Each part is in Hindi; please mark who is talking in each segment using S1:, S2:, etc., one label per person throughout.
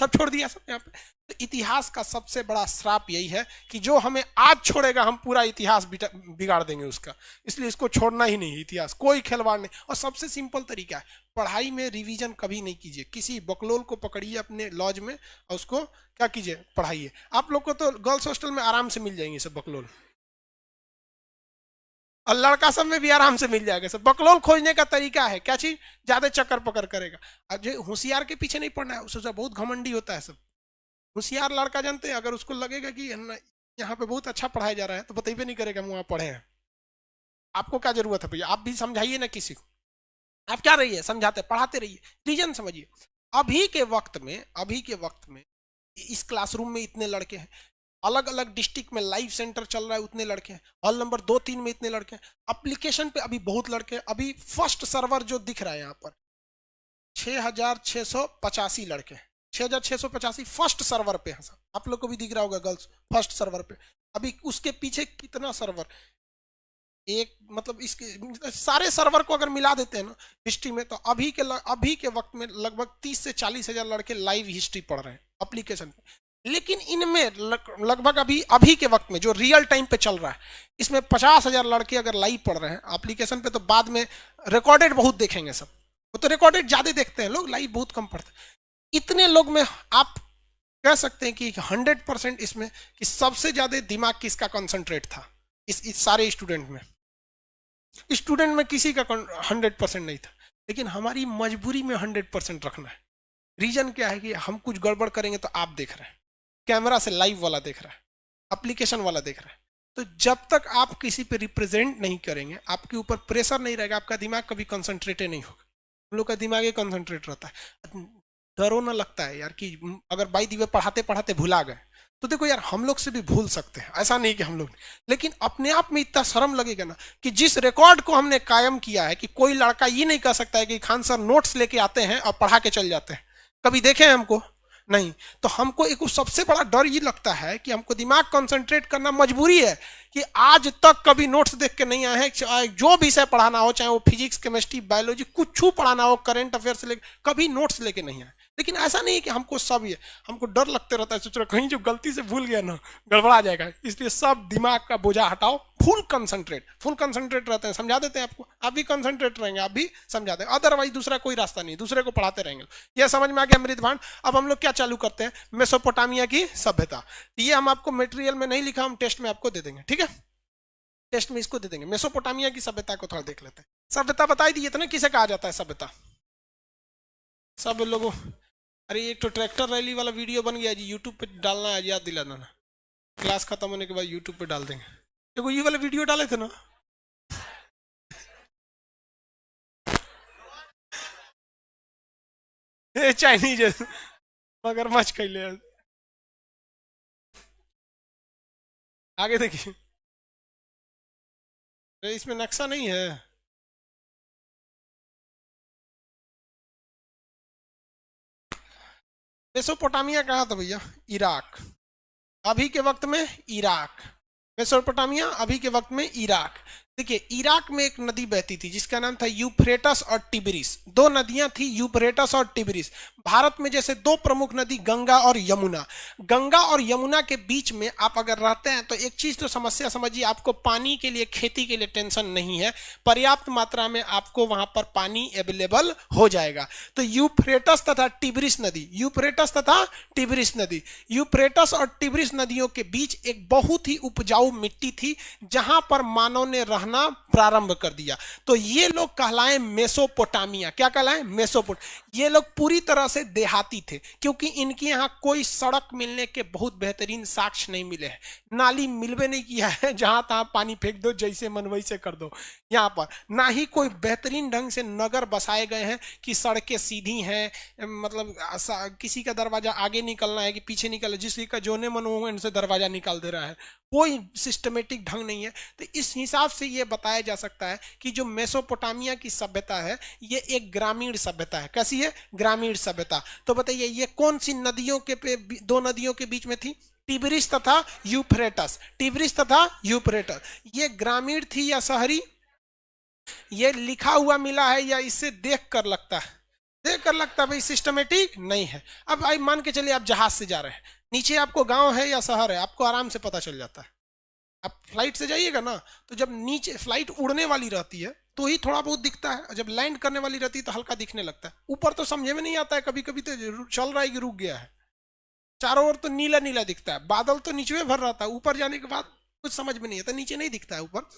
S1: सब छोड़ दिया सब यहाँ पे। तो इतिहास का सबसे बड़ा श्राप यही है कि जो हमें आज छोड़ेगा हम पूरा इतिहास बिगाड़ देंगे उसका। इसलिए इसको छोड़ना ही नहीं, इतिहास कोई खिलवाड़ नहीं। और सबसे सिंपल तरीका है, पढ़ाई में रिवीजन कभी नहीं कीजिए। किसी बकलोल को पकड़िए अपने लॉज में और उसको क्या कीजिए, पढ़ाइए। आप लोग को तो गर्ल्स हॉस्टल में आराम से मिल जाएंगे सब बकलोल, और लड़का सब में भी आराम से मिल जाएगा सब। बकलोल खोजने का तरीका है क्या चीज, ज्यादा चक्कर पकड़ करेगा। और जो होशियार के पीछे नहीं पड़ना है, उससे बहुत घमंडी होता है सब। होशियार लड़का जानते हैं, अगर उसको लगेगा कि यहाँ पे बहुत अच्छा पढ़ाया जा रहा है तो बताइए नहीं करेगा हम वहां पढ़े हैं। आपको क्या जरूरत है भैया, आप भी समझाइए ना किसी को। आप क्या रहिए समझाते, पढ़ाते रहिए, रीजन समझिए। अभी के वक्त में इस क्लासरूम में इतने लड़के हैं, अलग अलग डिस्ट्रिक्ट में लाइव सेंटर चल रहा है उतने लड़के हैं, हॉल नंबर 2-3 में इतने लड़के हैं, एप्लीकेशन पे अभी बहुत लड़के हैं। अभी फर्स्ट सर्वर जो दिख रहा है यहाँ पर 6685 लड़के हैं, 6685 फर्स्ट सर्वर पे है। आप लोग को भी दिख रहा होगा गर्ल्स फर्स्ट सर्वर पे। अभी उसके पीछे कितना सर्वर, एक मतलब इसके सारे सर्वर को अगर मिला देते हैं ना हिस्ट्री में, तो अभी के वक्त में लगभग 30 से 40 हजार लड़के लाइव हिस्ट्री पढ़ रहे हैं एप्लीकेशन पे। लेकिन इनमें लगभग अभी के वक्त में जो रियल टाइम पे चल रहा है, इसमें 50,000 लड़के अगर लाइव पढ़ रहे हैं एप्लीकेशन पे, तो बाद में रिकॉर्डेड बहुत देखेंगे सब। वो तो रिकॉर्डेड ज्यादा देखते हैं लोग, लाइव बहुत कम पढ़ते हैं। इतने लोग में आप कह सकते हैं कि 100% इसमें कि सबसे ज्यादा दिमाग किसका कंसंट्रेट था इस सारे स्टूडेंट में। स्टूडेंट में किसी का 100% नहीं था, लेकिन हमारी मजबूरी में 100% रखना है। रीजन क्या है कि हम कुछ गड़बड़ करेंगे तो आप देख रहे हैं, कैमरा से लाइव वाला देख रहा है, एप्लीकेशन वाला देख रहा है। तो जब तक आप किसी पे रिप्रेजेंट नहीं करेंगे, आपके ऊपर प्रेशर नहीं रहेगा, आपका दिमाग कभी कंसंट्रेटेड नहीं होगा। हम लोग का दिमाग ही कंसंट्रेट रहता है। डरो ना लगता है यार कि अगर बाई दी वे पढ़ाते पढ़ाते भुला गए, तो देखो यार हम लोग से भी भूल सकते हैं, ऐसा नहीं कि हम लोग, लेकिन अपने आप में इतना शर्म लगेगा ना कि जिस रिकॉर्ड को हमने कायम किया है कि कोई लड़का ये नहीं कह सकता है कि खान सर नोट्स लेके आते हैं और पढ़ा के चल जाते हैं। कभी देखे हैं हमको? नहीं। तो हमको एक सबसे बड़ा डर ये लगता है कि हमको दिमाग कंसंट्रेट करना मजबूरी है कि आज तक कभी नोट्स देख के नहीं आए हैं, चाहे जो विषय पढ़ाना हो, चाहे वो फिजिक्स, केमिस्ट्री, बायोलॉजी, कुछ पढ़ाना हो, करंट अफेयर से लेकर, कभी नोट्स लेके नहीं आए। लेकिन ऐसा नहीं है कि हमको सब ये, हमको डर लगते रहता है, सोच रहे कहीं जो गलती से भूल गया ना गड़बड़ा जाएगा। इसलिए सब दिमाग का बोझा हटाओ, फुल कंसंट्रेट रहते हैं, समझा देते हैं आपको, आप भी कंसंट्रेट रहेंगे, आप भी समझा देंगे। अदरवाइज दूसरा कोई रास्ता नहीं, दूसरे को पढ़ाते रहेंगे। यह समझ में आ गया मृदभान? अब हम लोग क्या चालू करते हैं, मेसोपोटामिया की सभ्यता। ये हम आपको मटेरियल में नहीं लिखा, हम टेस्ट में आपको दे देंगे, ठीक है? टेस्ट में इसको दे देंगे। मेसोपोटामिया की सभ्यता को थोड़ा देख लेते हैं। सभ्यता बताई दी ना, किसे कहा जाता है सभ्यता? सब लोगों, अरे एक तो ट्रैक्टर रैली वाला वीडियो बन गया जी, यूट्यूब पे डालना है, याद दिला देना, क्लास खत्म होने के बाद यूट्यूब पे डाल देंगे। देखो ये वाला वीडियो डाले थे ना, चाइनीज मगरमच्छ कैले, आगे देखिए, इसमें नक्शा नहीं है। मेसोपोटामिया कहा था भैया? इराक, अभी के वक्त में इराक। मेसोपोटामिया अभी के वक्त में इराक। देखिए इराक में एक नदी बहती थी जिसका नाम था यूफ्रेटस और टिब्रिस। दो नदियां थी, यूफ्रेटस और टिब्रिस। भारत में जैसे दो प्रमुख नदी गंगा और यमुना, गंगा और यमुना के बीच में आप अगर रहते हैं तो एक चीज तो समस्या समझिए, आपको पानी के लिए, खेती के लिए टेंशन नहीं है, पर्याप्त मात्रा में आपको वहां पर पानी अवेलेबल हो जाएगा। तो यूफ्रेटस तथा टिब्रिस नदी, यूफ्रेटस तथा टिब्रिस नदी, यूफ्रेटस और टिब्रिस नदियों के बीच एक बहुत ही उपजाऊ मिट्टी थी जहां पर मानव ने रहना प्रारंभ कर दिया। तो ये लोग कहलाए मेसोपोटामिया। क्या कहलाए? मेसोपोट। ये लोग पूरी तरह से देहाती थे क्योंकि इनके यहाँ कोई सड़क मिलने के बहुत बेहतरीन साक्ष्य नहीं मिले हैं, नाली मिलवे नहीं किया है, जहां तहां पानी फेंक दो, जैसे मन वैसे कर दो। यहाँ पर ना ही कोई बेहतरीन ढंग से नगर बसाए गए हैं कि सड़कें सीधी हैं, मतलब किसी का दरवाजा आगे निकलना है कि पीछे निकलना, जिसकी का जोने मन हो इनसे दरवाजा निकाल दे रहा है, कोई सिस्टमेटिक ढंग नहीं है। तो इस हिसाब से ये बताया जा सकता है कि जो मेसोपोटामिया की सभ्यता है ये एक ग्रामीण सभ्यता है। कैसी है? ग्रामीण सभ्यता। तो बताइए ये कौन सी नदियों के दो नदियों के बीच में थी? टिब्रिस तथा यूफ्रेटस। टिब्रिस तथा यूफ्रेटस। ये ग्रामीण थी या शहरी? ये लिखा हुआ मिला है या इससे देख कर लगता है? देख कर लगता है भाई सिस्टमेटिक नहीं है। अब भाई मान के चलिए आप जहाज से जा रहे हैं, नीचे आपको गांव है या शहर है आपको आराम से पता चल जाता है। आप फ्लाइट से जाइएगा ना, तो जब नीचे फ्लाइट उड़ने वाली रहती है तो ही थोड़ा बहुत दिखता है, जब लैंड करने वाली रहती है तो हल्का दिखने लगता है। ऊपर तो समझे में नहीं आता है, कभी कभी तो चल रहा है कि रुक गया है। चारों ओर तो नीला नीला दिखता है, बादल तो नीचे में भर रहता है, ऊपर जाने के बाद कुछ समझ में नहीं आता, नीचे नहीं दिखता है ऊपर।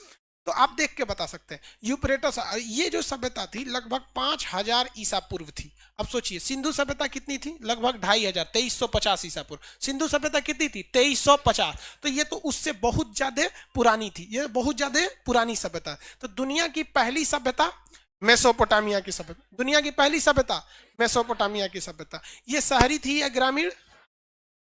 S1: तो आप देख के बता सकते हैं। यूप्रेटस, ये जो सभ्यता थी लगभग 5000 ईसा पूर्व थी। अब सोचिए सिंधु सभ्यता कितनी थी, लगभग 2500, 2350 ईसा पूर्व। सिंधु सभ्यता कितनी थी, 2350। तो ये तो उससे बहुत ज्यादा पुरानी थी, ये बहुत ज्यादा पुरानी सभ्यता। तो दुनिया की पहली सभ्यता मेसोपोटामिया की सभ्यता, दुनिया की पहली सभ्यता मेसोपोटामिया की सभ्यता। ये शहरी थी या ग्रामीण?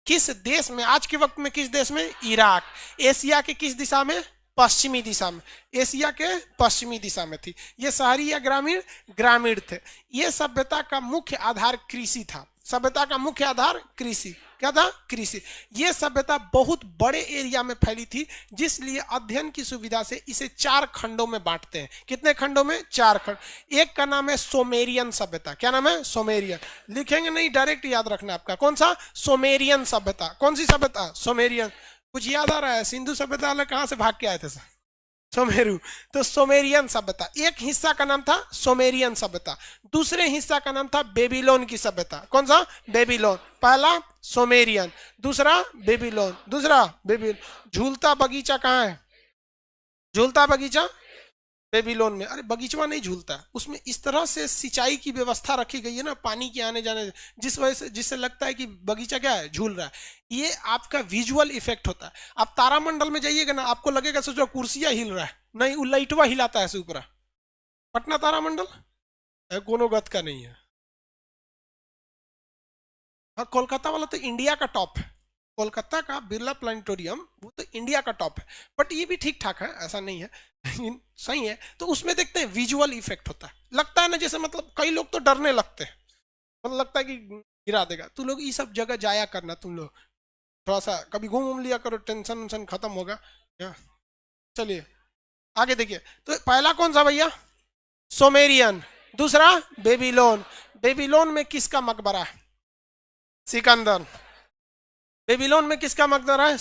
S1: किस देश में, आज के वक्त में किस देश में? इराक। एशिया के किस दिशा में? पश्चिमी दिशा में। एशिया के पश्चिमी दिशा में थी। ये शहरी या ग्रामीण? ग्रामीण थे। ये सभ्यता का मुख्य आधार कृषि था। सभ्यता का मुख्य आधार कृषि, क्या था? कृषि। ये सभ्यता बहुत बड़े एरिया में फैली थी, जिसलिए अध्ययन की सुविधा से इसे 4 खंडों में बांटते हैं। कितने खंडों में? 4 खंड। एक का नाम है सोमेरियन सभ्यता। क्या नाम है? सोमेरियन। लिखेंगे नहीं, डायरेक्ट याद रखना आपका। कौन सा? सोमेरियन सभ्यता। कौन सी सभ्यता? सोमेरियन। कुछ याद आ रहा है? सिंधु सभ्यता वाले कहां से भाग के आए थे सर? सोमेरु। तो सोमेरियन सभ्यता, एक हिस्सा का नाम था सोमेरियन सभ्यता, दूसरे हिस्सा का नाम था बेबीलोन की सभ्यता। कौन सा? बेबीलोन। पहला सोमेरियन, दूसरा बेबीलोन, दूसरा बेबीलोन। झूलता बगीचा कहाँ है? झूलता बगीचा बेबीलोन में। अरे बगीचा नहीं झूलता, उसमें इस तरह से सिंचाई की व्यवस्था रखी गई है ना, पानी के आने जाने, जिस वजह से, जिससे लगता है कि बगीचा क्या है? झूल रहा है। ये आपका विजुअल इफेक्ट होता है। आप तारामंडल में जाइएगा ना, आपको लगेगा सोचो कुर्सियां हिल रहा है, नहीं, वो लाइटवा हिलाता है ऊपर। पटना तारामंडल कोनो गत का नहीं है। हाँ, कोलकाता वाला तो इंडिया का टॉप है। कोलकाता का बिरला प्लानिटोरियम वो तो इंडिया का टॉप है। बट ये भी ठीक ठाक है, ऐसा नहीं है, लेकिन सही है। तो उसमें देखते हैं विजुअल इफेक्ट होता है, लगता है ना जैसे, मतलब कई लोग तो डरने लगते हैं, मतलब लगता है कि गिरा देगा। तुम लोग ये सब जगह जाया करना, तुम लोग थोड़ा सा कभी घूम घूम लिया करो, टेंशन वेंशन खत्म होगा। क्या? चलिए आगे देखिए। तो पहला कौन सा भैया? सोमेरियन। दूसरा बेबीलोन। बेबीलोन में किसका मकबरा है? सिकंदर। बेबीलोन में किसका मकबरा है?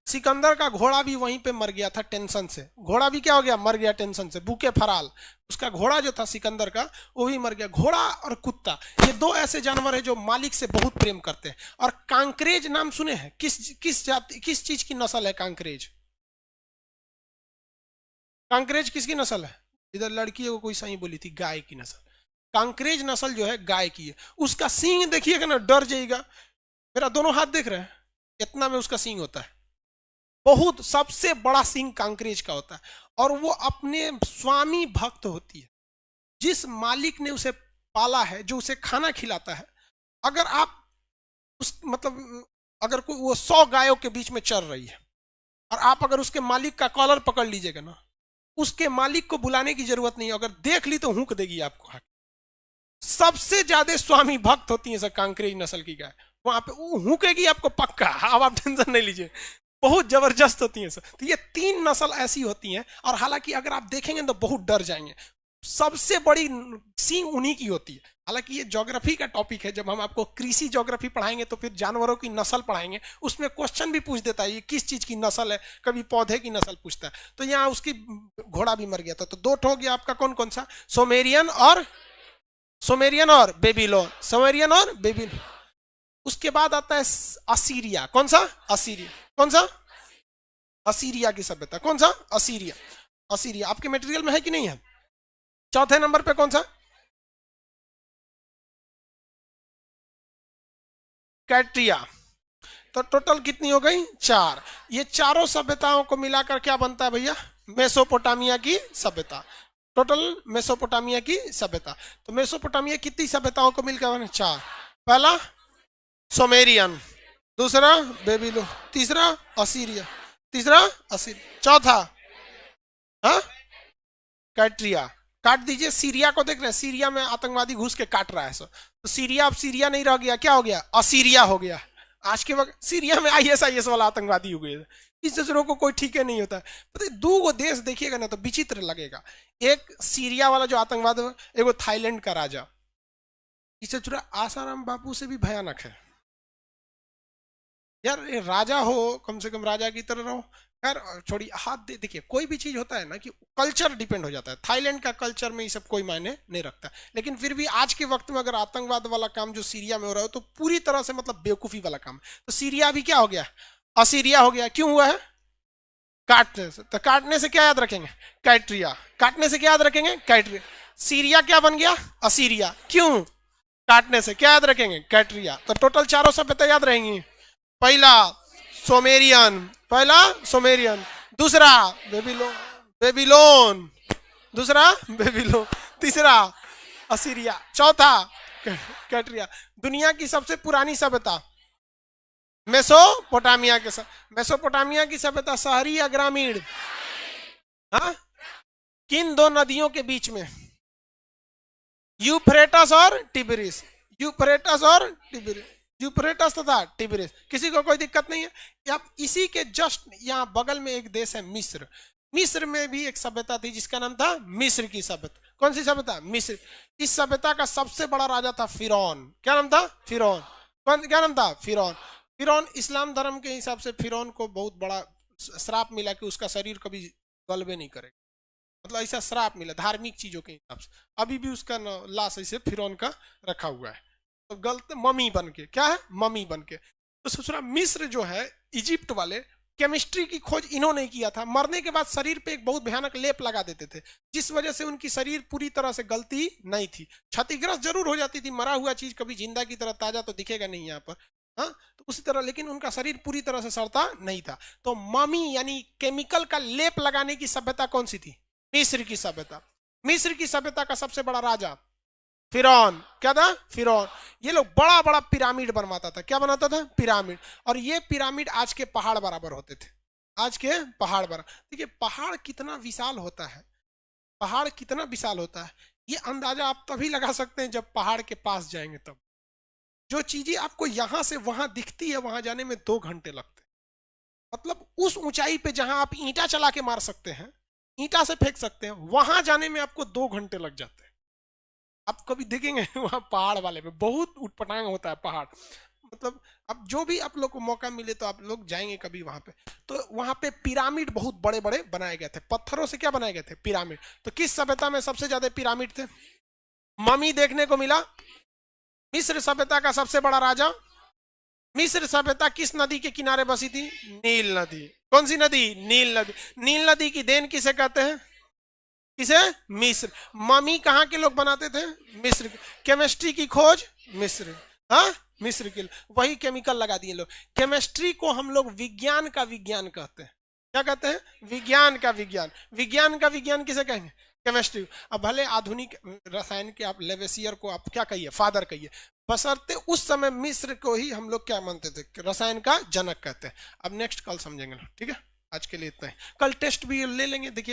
S1: सिकंदर का घोड़ा भी वहीं पे मर गया था टेंशन से। घोड़ा भी क्या हो गया? मर गया टेंशन से, भूखे फराल। उसका घोड़ा जो था सिकंदर का, वो भी मर गया। घोड़ा और कुत्ता, ये 2 ऐसे जानवर हैं जो मालिक से बहुत प्रेम करते हैं। और कांकरेज नाम सुने हैं? किस जाति, किस चीज की नस्ल है कांकरेज? कांकरेज किसकी नस्ल है? इधर लड़की को कोई सही बोली थी, गाय की नस्ल। कांकरेज नस्ल जो है गाय की है। उसका सींग देखिएगा ना, डर जाइएगा। मेरा दोनों हाथ देख रहे हैं, इतना में उसका सींग होता है। बहुत सबसे बड़ा सींग कांकरेज का होता है। और वो अपने स्वामी भक्त होती है, जिस मालिक ने उसे पाला है, जो उसे खाना खिलाता है। अगर आप उस, मतलब अगर कोई वो 100 गायों के बीच में चल रही है, और आप अगर उसके मालिक का कॉलर पकड़ लीजिएगा ना, उसके मालिक को बुलाने की जरूरत नहीं है, अगर देख ली तो हुक देगी आपको। सबसे ज्यादा स्वामी भक्त होती है सर कांकरेज नस्ल की गाय। वहां पे हुकेगी आपको पक्का, अब आप टेंशन नहीं लीजिए, बहुत जबरदस्त होती हैं सर। तो ये 3 नस्ल ऐसी होती हैं, और हालांकि अगर आप देखेंगे तो बहुत डर जाएंगे। सबसे बड़ी सींग उन्हीं की होती है। हालांकि ये ज्योग्राफी का टॉपिक है, जब हम आपको कृषि ज्योग्राफी पढ़ाएंगे तो फिर जानवरों की नस्ल पढ़ाएंगे, उसमें क्वेश्चन भी पूछ देता है ये किस चीज की नस्ल है, कभी पौधे की नस्ल पूछता है। तो यहाँ उसकी घोड़ा भी मर गया था। तो 2 हो गया आपका। कौन कौन सा? सोमेरियन और बेबीलोन। सोमेरियन और बेबीलोन। उसके बाद आता है असीरिया। कौन सा? असीरिया। कौन सा? असीरिया की सभ्यता। कौन सा? असीरिया। असीरिया आपके मटेरियल में है कि नहीं है? चौथे नंबर पे कौन सा? कैट्रिया। तो टोटल कितनी हो गई? 4। ये चारों सभ्यताओं को मिलाकर क्या बनता है भैया? मेसोपोटामिया की सभ्यता। टोटल मेसोपोटामिया की सभ्यता। तो मेसोपोटामिया कितनी सभ्यताओं को मिलकर? 4। पहला सोमेरियन, दूसरा बेबीलोन, तीसरा असीरिया, तीसरा असीरिया, चौथा हाँ कैट्रिया। काट दीजिए। सीरिया को देख रहे हैं, सीरिया में आतंकवादी घुस के काट रहा है सर। तो सीरिया अब सीरिया नहीं रह गया, क्या हो गया? असीरिया हो गया। आज के वक्त सीरिया में ISIS वाला आतंकवादी हो गए। इस दूसरों को कोई ठीक नहीं होता है। पता है 2 देश देखिएगा ना तो विचित्र लगेगा। एक सीरिया वाला जो आतंकवाद, एक थाईलैंड का राजा। इससे छुरा आसाराम बापू से भी भयानक है यार। ये राजा हो, कम से कम राजा की तरह रहो। खैर छोड़ी, हाथ देखिए कोई भी चीज होता है ना कि कल्चर डिपेंड हो जाता है। थाईलैंड का कल्चर में ये सब कोई मायने नहीं रखता, लेकिन फिर भी आज के वक्त में अगर आतंकवाद वाला काम जो सीरिया में हो रहा है तो पूरी तरह से मतलब बेवकूफी वाला काम है। तो सीरिया भी क्या हो गया, असीरिया हो गया। क्यों हुआ है? काटने से। तो काटने से क्या याद रखेंगे? कैट्रिया। काटने से क्या याद रखेंगे? कैट्रिया। सीरिया क्या बन गया? असीरिया। क्यों? काटने से। क्या याद रखेंगे? कैट्रिया। तो टोटल चारों सभ्यता याद रहेंगी। पहला सोमेरियन, पहला सोमेरियन, दूसरा बेबीलोन, बेबीलोन, दूसरा बेबीलोन, तीसरा असीरिया, चौथा कैट्रिया। दुनिया की सबसे पुरानी सभ्यता मेसोपोटामिया के साथ। मेसोपोटामिया की सभ्यता शहरी या ग्रामीण? हाँ, किन दो नदियों के बीच में? यूफ्रेटस और टिबरिस। यूफ्रेटस और टिबरिस, यूफ्रेटस तथा टिबरिस। किसी को कोई दिक्कत नहीं है। अब इसी के जस्ट यहाँ बगल में एक देश है मिस्र। मिस्र में भी एक सभ्यता थी जिसका नाम था मिस्र की सभ्यता। कौन सी सभ्यता? मिस्र। इस सभ्यता का सबसे बड़ा राजा था फिरौन। क्या नाम था? फिरौन। कौन, क्या नाम था? फिरौन। फिरौन इस्लाम धर्म के हिसाब से फिरौन को बहुत बड़ा श्राप मिला कि उसका शरीर कभी गलबे नहीं करेगा। मतलब ऐसा श्राप मिला धार्मिक चीजों के हिसाब से। अभी भी उसका लाश ऐसे फिरौन का रखा हुआ है, तो गलत मम्मी बन के। क्या है? मम्मी बन के। तो ससुरा मिस्र जो है, इजिप्ट वाले, केमिस्ट्री की खोज इन्होंने किया था। मरने के बाद शरीर पे एक बहुत भयानक लेप लगा देते थे, जिस वजह से उनकी शरीर पूरी तरह से गलती नहीं थी। क्षतिग्रस्त जरूर हो जाती थी, मरा हुआ चीज कभी जिंदा की तरह ताजा तो दिखेगा नहीं यहाँ पर। हाँ, तो उसी तरह, लेकिन उनका शरीर पूरी तरह से सड़ता नहीं था। तो मम्मी यानी केमिकल का लेप लगाने की सभ्यता कौन सी थी? मिस्र की सभ्यता। मिस्र की सभ्यता का सबसे बड़ा राजा फिरौन। क्या था? फिरौन। ये लोग बड़ा बड़ा पिरामिड बनवाता था। क्या बनाता था? पिरामिड। और ये पिरामिड आज के पहाड़ बराबर होते थे। आज के पहाड़ बराबर। देखिए पहाड़ कितना विशाल होता है, पहाड़ कितना विशाल होता है, ये अंदाजा आप तभी लगा सकते हैं जब पहाड़ के पास जाएंगे तब। जो चीजें आपको यहां से वहां दिखती है, वहां जाने में 2 घंटे लगते हैं। मतलब उस ऊंचाई पे जहां आप ईंटा चला के मार सकते हैं, ईंटा से फेंक सकते हैं, वहां जाने में आपको 2 घंटे लग जाते हैं। आप कभी देखेंगे वहां पहाड़ वाले में बहुत उटपटांग होता है पहाड़। मतलब अब जो भी आप लोग को मौका मिले तो आप लोग जाएंगे कभी वहां पे। तो वहां पे पिरामिड बहुत बड़े बड़े बनाए गए थे, पत्थरों से क्या बनाए गए थे? पिरामिड। तो किस सभ्यता में सबसे ज्यादा पिरामिड थे? मम्मी देखने को मिला। मिस्र सभ्यता का सबसे बड़ा राजा। मिस्र सभ्यता किस नदी के किनारे बसी थी? नील नदी। कौन सी नदी? नील नदी। नील नदी की देन किसे कहते हैं? किसे? मिस्र। मम्मी कहाँ के लोग बनाते थे? मिस्र। केमिस्ट्री की खोज मिस्र। हाँ, मिस्र के। वही केमिकल लगा दिए लोग। केमिस्ट्री को हम लोग विज्ञान का विज्ञान कहते हैं। क्या कहते हैं? विज्ञान का विज्ञान। विज्ञान का विज्ञान किसे कहेंगे? केमिस्ट्री। अब भले आधुनिक रसायन के आप लेवेसियर को आप क्या कहिए? फादर कहिए, बशर्ते उस समय मिस्र को ही हम लोग क्या मानते थे? रसायन का जनक कहते हैं। अब नेक्स्ट कल समझेंगे, ठीक है? आज के लिए इतना ही। कल टेस्ट भी ले लेंगे। देखिए